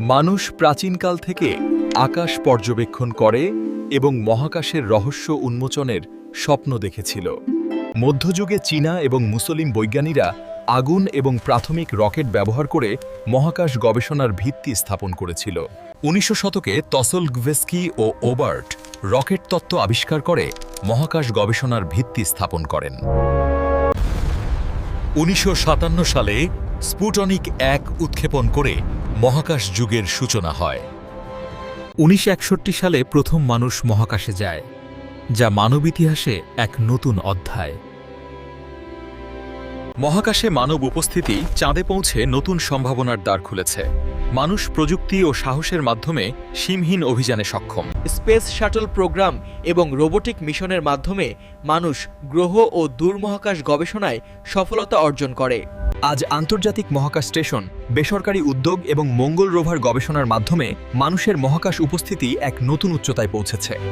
মানুষ প্রাচীনকাল থেকে আকাশ পর্যবেক্ষণ করে এবং মহাকাশের রহস্য উন্মোচনের স্বপ্ন দেখেছিল। মধ্যযুগে চীনা এবং মুসলিম বৈজ্ঞানিকরা আগুন এবং প্রাথমিক রকেট ব্যবহার করে মহাকাশ গবেষণার ভিত্তি স্থাপন করেছিল। ১৯০০ শতকে তসলগভস্কি ও ওবার্ট রকেট তত্ত্ব আবিষ্কার করে মহাকাশ গবেষণার ভিত্তি স্থাপন করেন। ১৯৫৭ সালে স্পুটনিক ১ উৎক্ষেপণ করে মহাকাশ যুগের সূচনা হয়। ১৯৬১ সালে প্রথম মানুষ মহাকাশে যায়, যা মানব ইতিহাসে এক নতুন অধ্যায়। মহাকাশে মানব উপস্থিতি চাঁদে পৌঁছে নতুন সম্ভাবনার দ্বার খুলেছে। মানুষ প্রযুক্তি ও সাহসের মাধ্যমে সীমহীন অভিযানে সক্ষম। স্পেস শাটল প্রোগ্রাম এবং রোবোটিক মিশনের মাধ্যমে মানুষ গ্রহ ও দূরমহাকাশ গবেষণায় সফলতা অর্জন করে। আজ আন্তর্জাতিক মহাকাশ স্টেশন, বেসরকারি উদ্যোগ এবং মঙ্গল রোভার গবেষণার মাধ্যমে মানুষের মহাকাশ উপস্থিতি এক নতুন উচ্চতায় পৌঁছেছে।